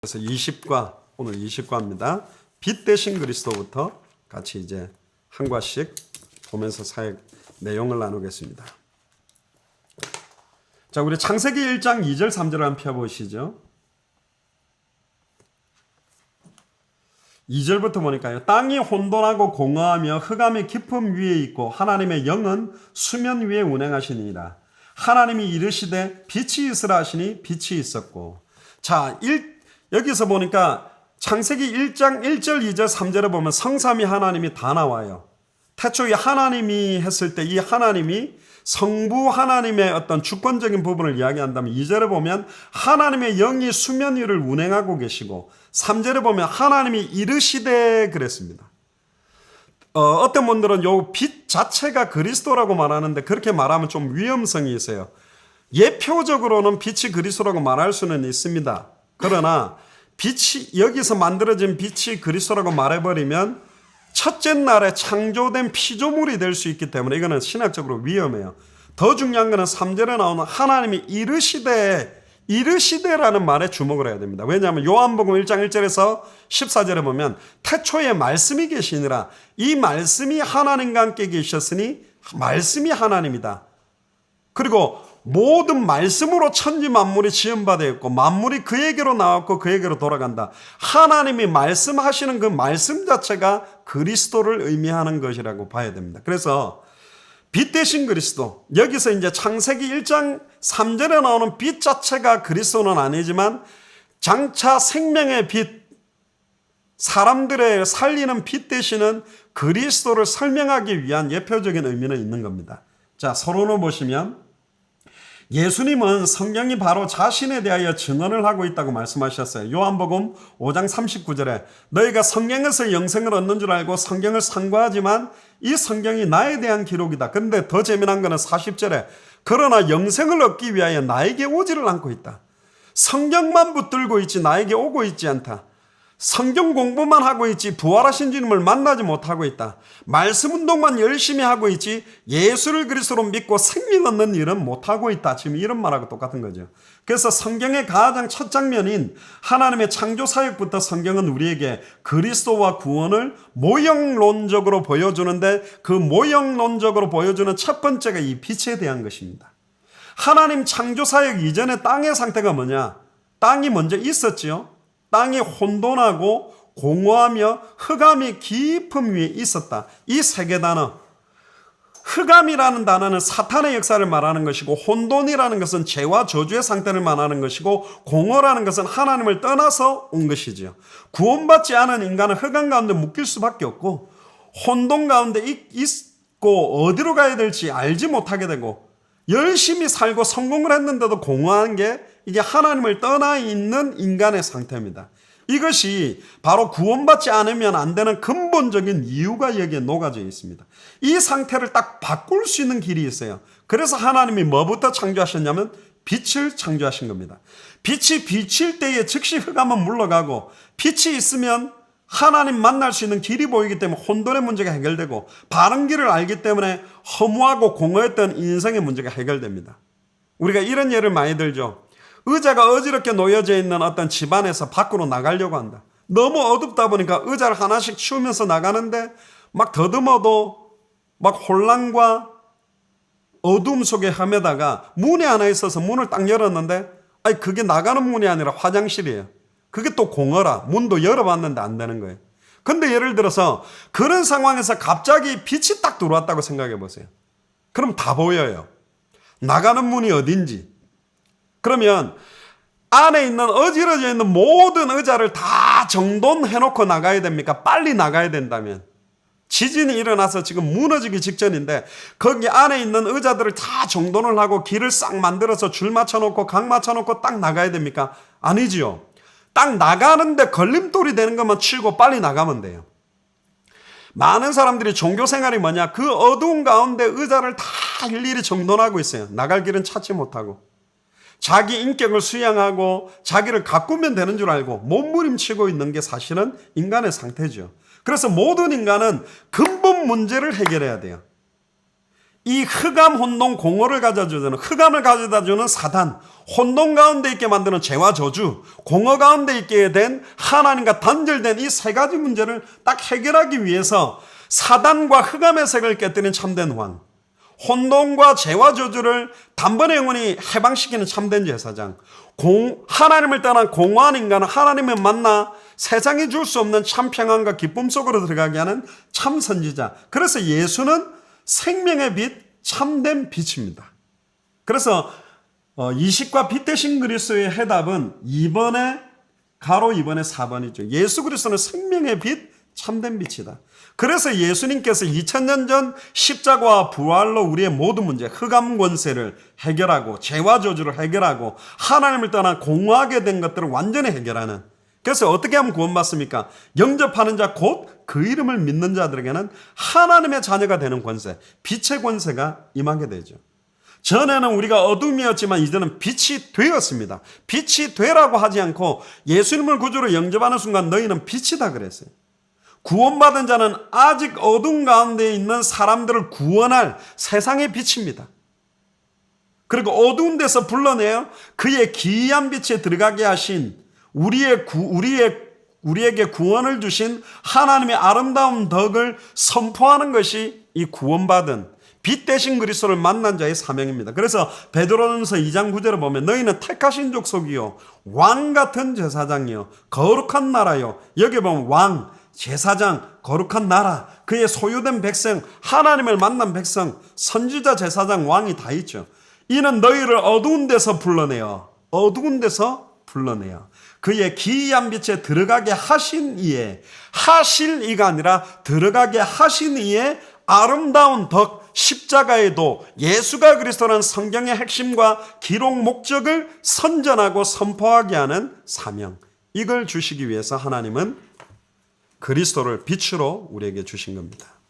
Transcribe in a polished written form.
그래서 20과 오늘 20과입니다. 빛 대신 그리스도부터 같이 이제 한 과씩 보면서 사역 내용을 나누겠습니다. 자, 우리 창세기 1장 2절 3절 한번 펴보시죠. 2절부터 보니까요. 땅이 혼돈하고 공허하며 흑암의 깊음 위에 있고 하나님의 영은 수면 위에 운행하시니라. 하나님이 이르시되 빛이 있으라 하시니 빛이 있었고. 자, 여기서 보니까 창세기 1장 1절 2절 3절에 보면 성삼위 하나님이 다 나와요. 태초에 하나님이 했을 때 이 하나님이 성부 하나님의 어떤 주권적인 부분을 이야기한다면 2절에 보면 하나님의 영이 수면 위를 운행하고 계시고 3절에 보면 하나님이 이르시되 그랬습니다. 어떤 분들은 요 빛 자체가 그리스도라고 말하는데 그렇게 말하면 좀 위험성이 있어요. 예표적으로는 빛이 그리스도라고 말할 수는 있습니다. 그러나 빛이 여기서 만들어진 빛이 그리스도라고 말해버리면 첫째 날에 창조된 피조물이 될 수 있기 때문에 이거는 신학적으로 위험해요. 더 중요한 것은 3절에 나오는 하나님이 이르시되라는 말에 주목을 해야 됩니다. 왜냐하면 요한복음 1장 1절에서 14절에 보면 태초에 말씀이 계시니라. 이 말씀이 하나님과 함께 계셨으니 말씀이 하나님이다. 그리고 모든 말씀으로 천지 만물이 지음받았고 만물이 그에게로 나왔고 그에게로 돌아간다. 하나님이 말씀하시는 그 말씀 자체가 그리스도를 의미하는 것이라고 봐야 됩니다. 그래서 빛 대신 그리스도, 여기서 이제 창세기 1장 3절에 나오는 빛 자체가 그리스도는 아니지만 장차 생명의 빛, 사람들의 살리는 빛 되시는 그리스도를 설명하기 위한 예표적인 의미는 있는 겁니다. 자, 서론을 보시면 예수님은 성경이 바로 자신에 대하여 증언을 하고 있다고 말씀하셨어요. 요한복음 5장 39절에 너희가 성경에서 영생을 얻는 줄 알고 성경을 상고하지만 이 성경이 나에 대한 기록이다. 그런데 더 재미난 것은 40절에 그러나 영생을 얻기 위하여 나에게 오지를 않고 있다. 성경만 붙들고 있지 나에게 오고 있지 않다. 성경 공부만 하고 있지 부활하신 주님을 만나지 못하고 있다. 말씀 운동만 열심히 하고 있지 예수를 그리스도로 믿고 생명 얻는 일은 못하고 있다. 지금 이런 말하고 똑같은 거죠. 그래서 성경의 가장 첫 장면인 하나님의 창조 사역부터 성경은 우리에게 그리스도와 구원을 모형론적으로 보여주는데 그 모형론적으로 보여주는 첫 번째가 이 빛에 대한 것입니다. 하나님 창조 사역 이전에 땅의 상태가 뭐냐? 땅이 먼저 있었지요. 땅이 혼돈하고 공허하며 흑암이 깊음 위에 있었다. 이 세 개 단어. 흑암이라는 단어는 사탄의 역사를 말하는 것이고 혼돈이라는 것은 죄와 저주의 상태를 말하는 것이고 공허라는 것은 하나님을 떠나서 온 것이지요. 구원받지 않은 인간은 흑암 가운데 묶일 수밖에 없고 혼돈 가운데 있고 어디로 가야 될지 알지 못하게 되고 열심히 살고 성공을 했는데도 공허한 게 이게 하나님을 떠나 있는 인간의 상태입니다. 이것이 바로 구원받지 않으면 안 되는 근본적인 이유가 여기에 녹아져 있습니다. 이 상태를 딱 바꿀 수 있는 길이 있어요. 그래서 하나님이 뭐부터 창조하셨냐면 빛을 창조하신 겁니다. 빛이 비칠 때에 즉시 흑암은 물러가고 빛이 있으면 하나님 만날 수 있는 길이 보이기 때문에 혼돈의 문제가 해결되고 바른 길을 알기 때문에 허무하고 공허했던 인생의 문제가 해결됩니다. 우리가 이런 예를 많이 들죠. 의자가 어지럽게 놓여져 있는 어떤 집안에서 밖으로 나가려고 한다. 너무 어둡다 보니까 의자를 하나씩 치우면서 나가는데 막 더듬어도 막 혼란과 어둠 속에 헤매다가 문이 하나 있어서 문을 딱 열었는데 아니 그게 나가는 문이 아니라 화장실이에요. 그게 또 공허라. 문도 열어봤는데 안 되는 거예요. 근데 예를 들어서 그런 상황에서 갑자기 빛이 딱 들어왔다고 생각해 보세요. 그럼 다 보여요. 나가는 문이 어딘지. 그러면 안에 있는 어지러져 있는 모든 의자를 다 정돈해놓고 나가야 됩니까? 빨리 나가야 된다면. 지진이 일어나서 지금 무너지기 직전인데 거기 안에 있는 의자들을 다 정돈을 하고 길을 싹 만들어서 줄 맞춰놓고 각 맞춰놓고 딱 나가야 됩니까? 아니지요. 딱 나가는데 걸림돌이 되는 것만 치우고 빨리 나가면 돼요. 많은 사람들이 종교 생활이 뭐냐? 그 어두운 가운데 의자를 다 일일이 정돈하고 있어요. 나갈 길은 찾지 못하고. 자기 인격을 수양하고 자기를 가꾸면 되는 줄 알고 몸부림치고 있는 게 사실은 인간의 상태죠. 그래서 모든 인간은 근본 문제를 해결해야 돼요. 이 흑암, 혼돈, 공허를 가져다주는, 흑암을 가져다주는 사단, 혼돈 가운데 있게 만드는 죄와 저주, 공허 가운데 있게 된 하나님과 단절된 이 세 가지 문제를 딱 해결하기 위해서 사단과 흑암의 색을 깨뜨린 참된 왕, 혼돈과 죄와 저주를 단번에 영원히 해방시키는 참된 제사장, 하나님을 떠난 공허한 인간은 하나님을 만나 세상이 줄 수 없는 참 평안과 기쁨 속으로 들어가게 하는 참 선지자. 그래서 예수는 생명의 빛, 참된 빛입니다. 그래서 이식과 빛 대신 그리스도의 해답은 2번에 가로 2번에 4번이죠. 예수 그리스도는 생명의 빛, 참된 빛이다. 그래서 예수님께서 2000년 전 십자가와 부활로 우리의 모든 문제, 흑암 권세를 해결하고 죄와 저주를 해결하고 하나님을 떠나 공허하게 된 것들을 완전히 해결하는, 그래서 어떻게 하면 구원받습니까? 영접하는 자 곧 그 이름을 믿는 자들에게는 하나님의 자녀가 되는 권세, 빛의 권세가 임하게 되죠. 전에는 우리가 어둠이었지만 이제는 빛이 되었습니다. 빛이 되라고 하지 않고 예수님을 구주로 영접하는 순간 너희는 빛이다 그랬어요. 구원받은 자는 아직 어둠 가운데 있는 사람들을 구원할 세상의 빛입니다. 그리고 어두운 데서 불러내어 그의 기이한 빛에 들어가게 하신 우리에게 구원을 주신 하나님의 아름다운 덕을 선포하는 것이 이 구원받은 빛 대신 그리스도를 만난 자의 사명입니다. 그래서 베드로전서 2장 9절을 보면 너희는 택하신 족속이요 왕 같은 제사장이요 거룩한 나라요. 여기 보면 왕, 제사장, 거룩한 나라, 그의 소유된 백성, 하나님을 만난 백성, 선지자, 제사장, 왕이 다 있죠. 이는 너희를 어두운 데서 불러내어 그의 기이한 빛에 들어가게 하신 이에, 하실 이가 아니라 들어가게 하신 이에 아름다운 덕, 십자가의 도, 예수가 그리스도라는 성경의 핵심과 기록 목적을 선전하고 선포하게 하는 사명, 이걸 주시기 위해서 하나님은 그리스도를 빛으로 우리에게 주신 겁니다.